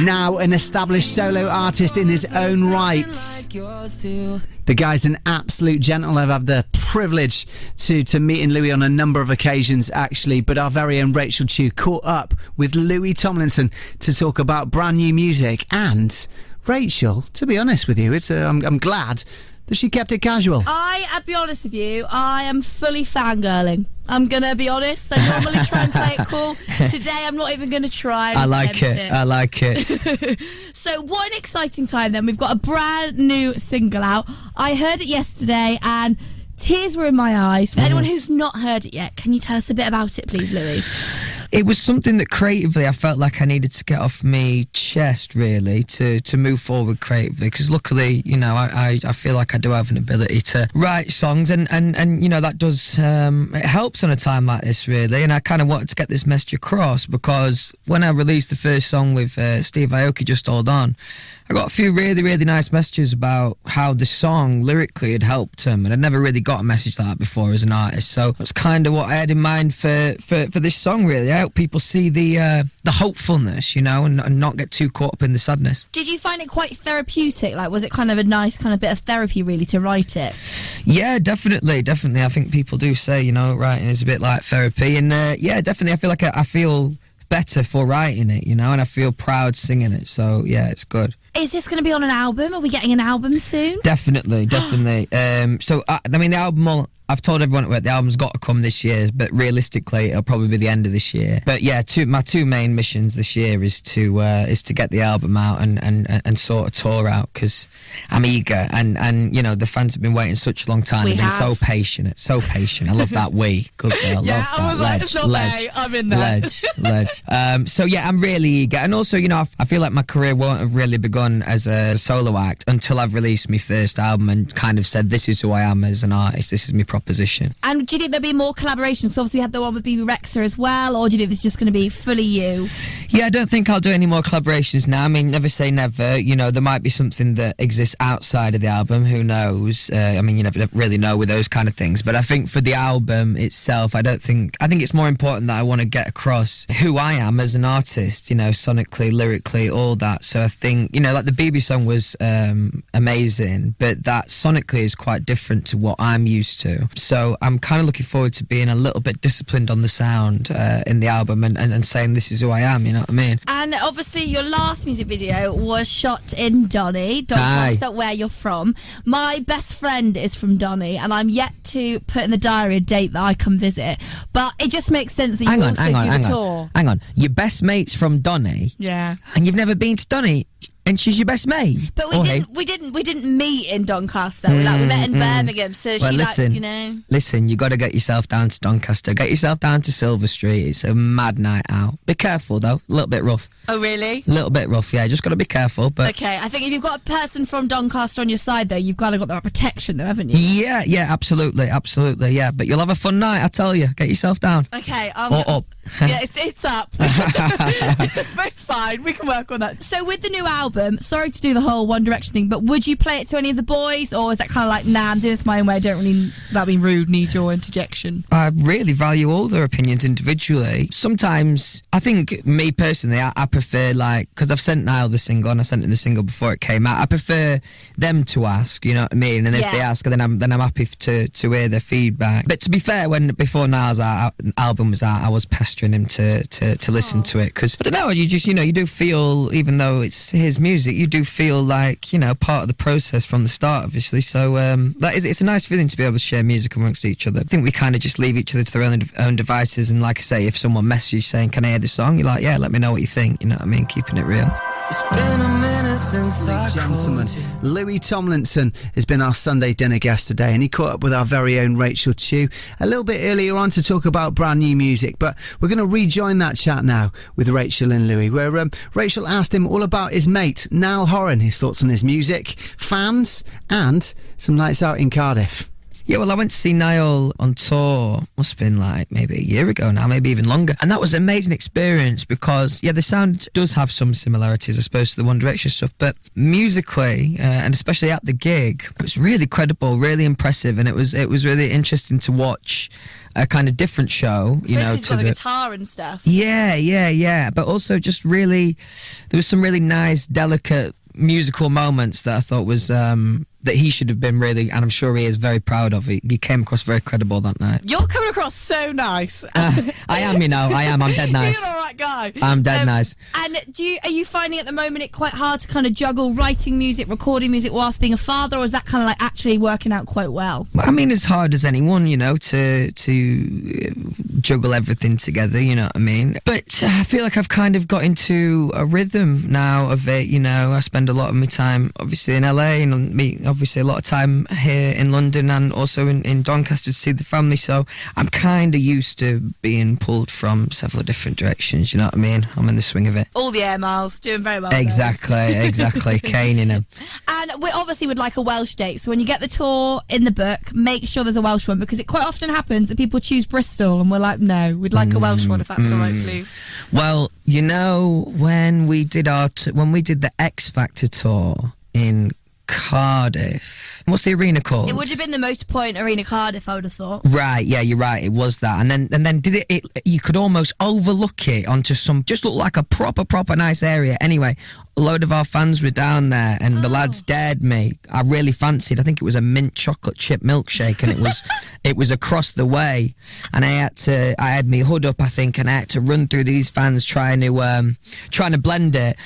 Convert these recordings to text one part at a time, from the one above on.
Now an established solo artist in his own right. The guy's an absolute gentleman. I've had the privilege to meeting Louis on a number of occasions, actually. But our very own Rachel Chew caught up with Louis Tomlinson to talk about brand new music. And Rachel, to be honest with you, I'm glad that she kept it casual. I'll be honest with you, I am fully fangirling. I'm going to be honest. I normally try and play it cool. Today, I'm not even going to try and attempt it. I like it. So, what an exciting time then. We've got a brand new single out. I heard it yesterday and tears were in my eyes. For anyone who's not heard it yet, can you tell us a bit about it, please, Louis? It was something that creatively I felt like I needed to get off my chest, really, to move forward creatively. Because luckily, you know, I feel like I do have an ability to write songs, and you know, that does it helps on a time like this, really. And I kind of wanted to get this message across because when I released the first song with Steve Aoki, Just Hold On, I got a few really, really nice messages about how the song lyrically had helped him, and I'd never really got a message like that before as an artist. So that's kind of what I had in mind for this song, really. I hope people see the hopefulness, you know, and not get too caught up in the sadness. Did you find it quite therapeutic? Like, was it kind of a nice kind of bit of therapy, really, to write it? Yeah, definitely. I think people do say, you know, writing is a bit like therapy, and yeah, definitely. I feel like I feel better for writing it, you know, and I feel proud singing it. So yeah, it's good. Is this going to be on an album? Are we getting an album soon? Definitely. So, I mean, the album, I've told everyone the album's got to come this year, but realistically, it'll probably be the end of this year. But yeah, my two main missions this year is to get the album out and sort of tour out, because I'm eager, and you know, the fans have been waiting such a long time. They've been so patient. I love that we. Good girl. Yeah, love that. I was like, it's not me. I'm in there. Ledge. So yeah, I'm really eager, and also, you know, I feel like my career won't have really begun as a solo act until I've released my first album and kind of said, this is who I am as an artist. This is my proposition. And do you think there'll be more collaborations? So obviously we had the one with BB Rexa as well, or do you think it's just going to be fully you? Yeah, I don't think I'll do any more collaborations now. I mean, never say never. You know, there might be something that exists outside of the album. Who knows? I mean, you never really know with those kind of things. But I think for the album itself, I think it's more important that I want to get across who I am as an artist, you know, sonically, lyrically, all that. So I think, you know, like the BB song was amazing, but that sonically is quite different to what I'm used to. So I'm kind of looking forward to being a little bit disciplined on the sound in the album and saying this is who I am, you know what I mean? And obviously your last music video was shot in Doncaster, where you're from. My best friend is from Donny, and I'm yet to put in the diary a date that I come visit. But it just makes sense that you do the tour. Hang on, your best mate's from Donny? Yeah. And you've never been to Donny? And she's your best mate. But we didn't meet in Doncaster. We met in Birmingham. So well, listen, you know. Listen, you got to get yourself down to Doncaster. Get yourself down to Silver Street. It's a mad night out. Be careful though. A little bit rough. Oh really? A little bit rough. Yeah, just got to be careful. But okay, I think if you've got a person from Doncaster on your side though, you've got to got that protection though, haven't you? Yeah, absolutely. Yeah, but you'll have a fun night. I tell you. Get yourself down. Okay. Or up. Yeah, it's up. But it's fine. We can work on that. So with the new album, sorry to do the whole One Direction thing, but would you play it to any of the boys, or is that kind of like, nah, I'm doing this my own way, I don't really, that'd be rude, need your interjection? I really value all their opinions individually. Sometimes, I think, me personally, I prefer, like, because I've sent Niall the single, and I sent him the single before it came out, I prefer them to ask, you know what I mean? And if they ask, then I'm happy to hear their feedback. But to be fair, before Niall's album was out, I was pestering him to listen to it, because, I don't know, you just, you know, you do feel, even though it's his music, you do feel like, you know, part of the process from the start, obviously. So it's a nice feeling to be able to share music amongst each other. I think we kind of just leave each other to their own devices, and like I say, if someone messages saying, can I hear the song, you're like, yeah, let me know what you think, you know what I mean, keeping it real. It's been a minute since I called you. Louis Tomlinson has been our Sunday dinner guest today, and he caught up with our very own Rachel Chew a little bit earlier on to talk about brand new music, but we're going to rejoin that chat now with Rachel and Louis, where Rachel asked him all about his mate Niall Horan, his thoughts on his music, fans, and some nights out in Cardiff. Yeah, well, I went to see Niall on tour, must have been like maybe a year ago now, maybe even longer. And that was an amazing experience because, yeah, the sound does have some similarities, I suppose, to the One Direction stuff. But musically, and especially at the gig, it was really credible, really impressive. And it was really interesting to watch a kind of different show. He's got the guitar and stuff. Yeah. But also just really, there was some really nice, delicate musical moments that I thought was that he should have been really, and I'm sure he is very proud of. He came across very credible that night. You're coming across so nice. I am, I'm dead nice. You're an alright guy. I'm dead nice. And are you finding at the moment it quite hard to kind of juggle writing music, recording music whilst being a father, or is that kind of like actually working out quite well? I mean, as hard as anyone, to juggle everything together, you know what I mean? But I feel like I've kind of got into a rhythm now of it, I spend a lot of my time obviously in LA and obviously a lot of time here in London and also in Doncaster to see the family, so I'm kind of used to being pulled from several different directions, you know what I mean? I'm in the swing of it. All the air miles, doing very well. Exactly, caning them. And we obviously would like a Welsh date, so when you get the tour in the book, make sure there's a Welsh one, because it quite often happens that people choose Bristol and we're like, no, we'd like a Welsh one if that's all right, please. Well, when we did the X Factor tour in Cardiff. What's the arena called? It would have been the Motorpoint Arena Cardiff, I would have thought. Right, yeah, you're right, it was that. And then did it you could almost overlook it onto just looked like a proper nice area. Anyway, a load of our fans were down there and the lads dared me. I really fancied, I think it was a mint chocolate chip milkshake, and it was across the way, and I had my hood up, I think, and I had to run through these fans trying to blend it.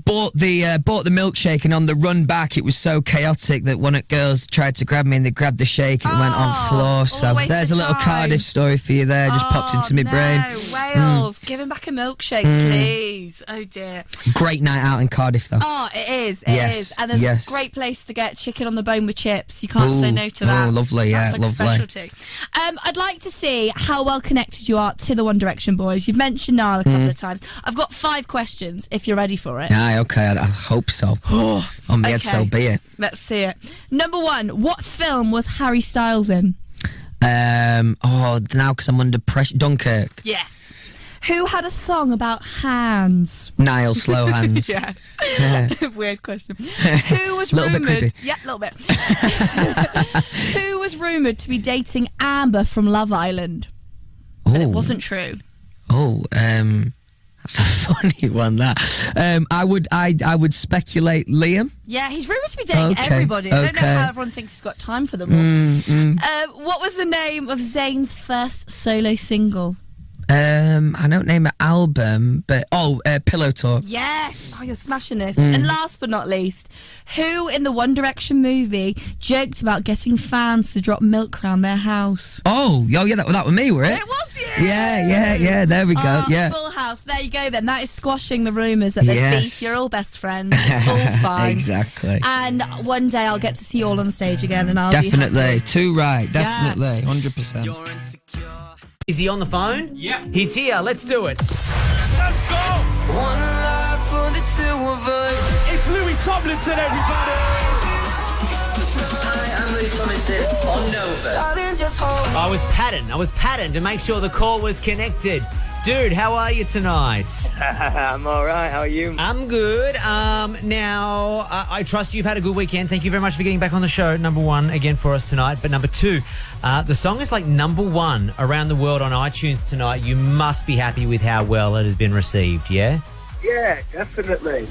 Bought the milkshake, and on the run back it was so chaotic that one of the girls tried to grab me and they grabbed the shake and it went on floor. So there's a little Cardiff story for you there, just popped into my brain. Wales, give him back a milkshake, please. Oh dear. Great night out in Cardiff though. Oh, it is. It is. And there's a great place to get chicken on the bone with chips. You can't say no to that. Oh, lovely, yeah, that's like lovely. a specialty. I'd like to see how well connected you are to the One Direction boys. You've mentioned Niall a couple of times. I've got 5 questions if you're ready for it. Aye, okay, I hope so. On the head, so be it. Let's see it. Number 1, what film was Harry Styles in? Now because I'm under pressure. Dunkirk. Yes. Who had a song about hands? Niall Slow Hands. Yeah. Weird question. Who was rumoured... Yeah, a little bit. Who was rumoured to be dating Amber from Love Island? But it wasn't true. That's a funny one, that. I would speculate Liam. Yeah, he's rumoured to be dating everybody. I don't know how everyone thinks he's got time for them all. What was the name of Zayn's first solo single? I don't name an album, but Pillow Talk. Yes! Oh, you're smashing this. And last but not least, who in the One Direction movie joked about getting fans to drop milk around their house? Oh yeah, that was me, were it? It was you! Yeah, there we go, yeah. Full house, there you go then. That is squashing the rumours that there's beef. You're all best friends. It's all fine. Exactly. And one day I'll get to see you all on stage again and I'll Definitely, be happy. too right, definitely, 100%. Is he on the phone? Yeah. He's here. Let's do it. Let's go! One life for the 2 of us. It's Louis Tomlinson, everybody! Hi, I'm Louis Tomlinson on Nova. Darling, just hold. I was patting to make sure the call was connected. Dude, how are you tonight? I'm all right. How are you? I'm good. Now, I trust you've had a good weekend. Thank you very much for getting back on the show, number 1, again for us tonight. But number 2, the song is like number 1 around the world on iTunes tonight. You must be happy with how well it has been received, yeah? Yeah, definitely.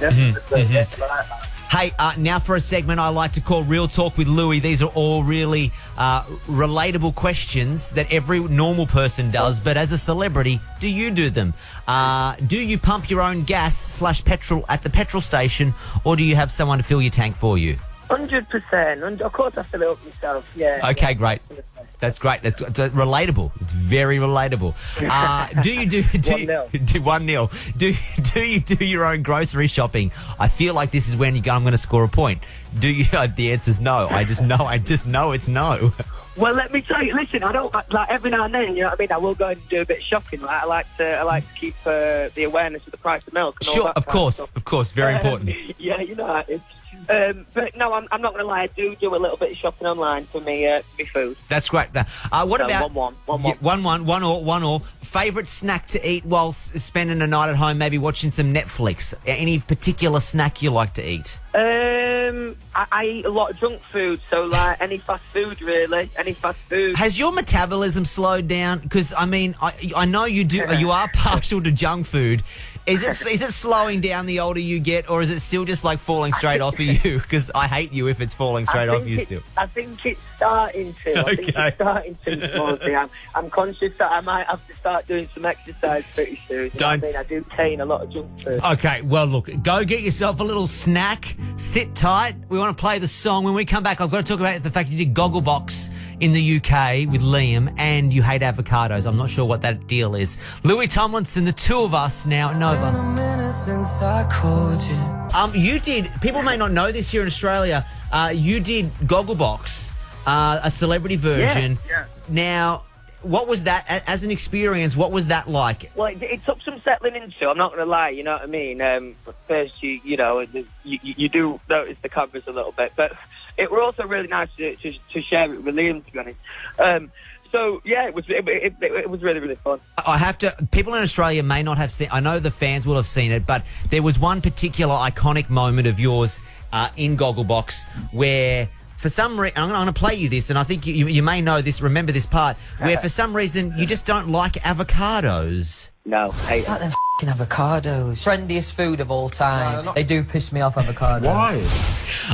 Hey, now for a segment I like to call Real Talk with Louis. These are all really relatable questions that every normal person does, but as a celebrity, do you do them? Do you pump your own gas / petrol at the petrol station, or do you have someone to fill your tank for you? 100%. Of course I fill it up myself, yeah. Okay, great. That's great. That's relatable. It's very relatable. Do you do 1-0? Do you do your own grocery shopping? I feel like this is when you go, I'm going to score a point. Do you? The answer's no. I just know it's no. Well, let me tell you. Listen, I don't like every now and then. You know what I mean? I will go and do a bit of shopping. Like, I like to keep the awareness of the price of milk. And all Sure, that of course, very important. Yeah, you know, it's But no, I'm not going to lie. I do a little bit of shopping online for me food. That's great. What So, about 1-1. Yeah, 1 all. Favorite snack to eat while spending a night at home, maybe watching some Netflix? Any particular snack you like to eat? I eat a lot of junk food, so like any fast food, really. Any fast food. Has your metabolism slowed down? Because I mean, I know you do. You are partial to junk food. Is it slowing down the older you get, or is it still just like falling straight off of you? Because I hate you if it's falling straight off you still. I think it's starting to. I think it's starting to. Smallzy. I'm conscious that I might have to start doing some exercise pretty soon. You know what I mean? I do contain a lot of junk food. Okay, well, look, go get yourself a little snack. Sit tight. We want to play the song. When we come back, I've got to talk about the fact you did Gogglebox in the UK with Liam and you hate avocados. I'm not sure what that deal is. Louis Tomlinson, the two of us now at Nova. You did, people may not know this here in Australia, you did Gogglebox, a celebrity version. Yeah. Now, what was that, as an experience, what was that like? Well, it took some settling into, I'm not going to lie, you know what I mean? But first, you do notice the cameras a little bit, but it was also really nice to share it with Liam, to be honest. So, yeah, it was really, really fun. People in Australia may not have seen, I know the fans will have seen it, but there was one particular iconic moment of yours in Gogglebox where, for some reason, I'm going to play you this, and I think you may know this, remember this part, where for some reason you just don't like avocados. No, It's like them f***ing avocados. Trendiest food of all time. They do piss me off, avocados. Why?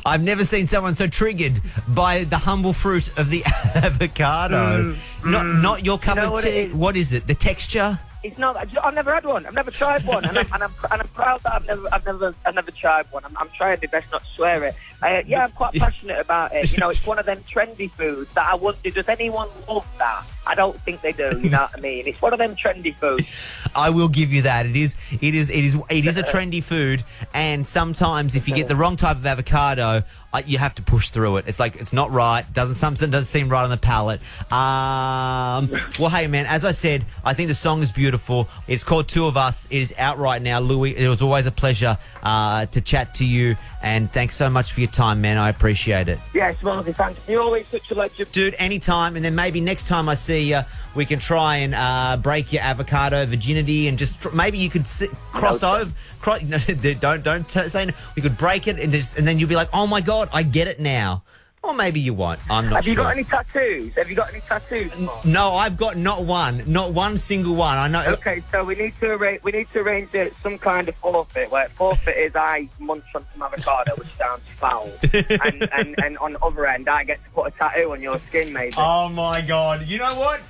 I've never seen someone so triggered by the humble fruit of the avocado. Not your cup of tea. What is it? The texture? It's not. I've never had one. I've never tried one, and I'm proud that I've never tried one. I'm trying my best not to swear it. I'm quite passionate about it. You know, it's one of them trendy foods that I wonder, does anyone love that? I don't think they do. You know what I mean? It's one of them trendy foods. I will give you that. It is a trendy food, and sometimes if you get the wrong type of avocado, you have to push through it. It's like it's not right. Something doesn't seem right on the palate. Well, hey man, as I said, I think the song is beautiful. It's called Two of Us. It is out right now. Louis, it was always a pleasure to chat to you, and thanks so much for your time, man. I appreciate it. Yeah, Smallzy, thanks. You're always such a legend, dude. Anytime, and then maybe next time I see you, we can try and break your avocado virginity, and just maybe you could cross over. No, don't say no. We could break it, and then you'll be like, oh my god, I get it now. Or maybe you won't. I'm not sure. Have you got any tattoos? Have you got any tattoos? No, I've got not one single one. I know. Okay, so we need to arrange some kind of forfeit. Where forfeit is I munch on some avocado, which sounds foul, and on the other end I get to put a tattoo on your skin, maybe. Oh my god! You know what?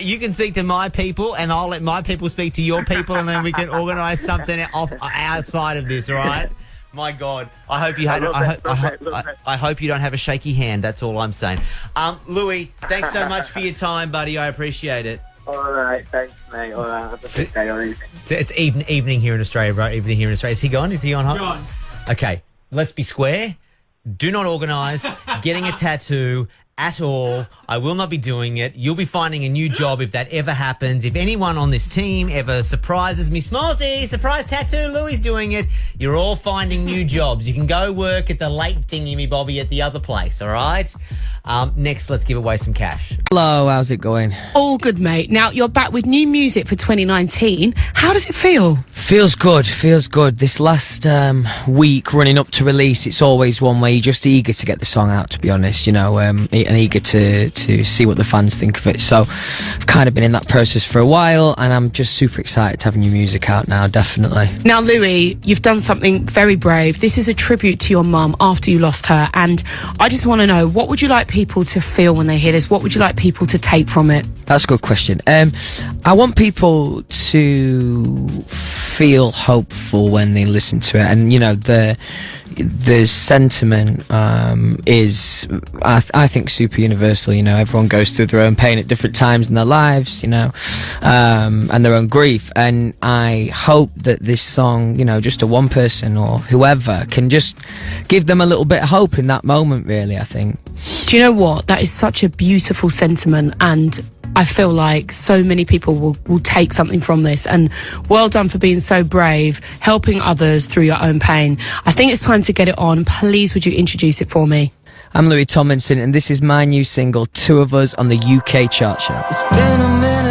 You can speak to my people, and I'll let my people speak to your people, and then we can organise something off outside of this. All right? My God, I hope you I hope you don't have a shaky hand. That's all I'm saying. Louis, thanks so much for your time, buddy. I appreciate it. All right, thanks, mate. All right, have a good day or evening. It's evening here in Australia, bro. Evening here in Australia. Is he gone? Is he on? Gone. Okay, let's be square. Do not organise getting a tattoo at all. I will not be doing it. You'll be finding a new job if that ever happens. If anyone on this team ever surprises me, Smallzy, surprise tattoo, Louis doing it, you're all finding new jobs. You can go work at the late thingy, Bobby, at the other place, all right? Next, let's give away some cash. Hello, how's it going? All good, mate. Now, you're back with new music for 2019. How does it feel? Feels good. This last week running up to release, it's always one where you're just eager to get the song out, to be honest, you know, and eager to see what the fans think of it. So I've kind of been in that process for a while, and I'm just super excited to have new music out now, definitely. Now, Louis, you've done something very brave. This is a tribute to your mum after you lost her, and I just want to know, what would you like people to feel when they hear this? What would you like people to take from it? That's a good question. I want people to feel hopeful when they listen to it, and you know, the sentiment is I think super universal. You know, everyone goes through their own pain at different times in their lives, you know, and their own grief, and I hope that this song, you know, just to one person or whoever, can just give them a little bit of hope in that moment, really, I think. Do you know what? That is such a beautiful sentiment, and I feel like so many people will take something from this. And well done for being so brave, helping others through your own pain. I think it's time to get it on. Please, would you introduce it for me? I'm Louis Tomlinson, and this is my new single, Two of Us, on the UK chart show. It's been a minute.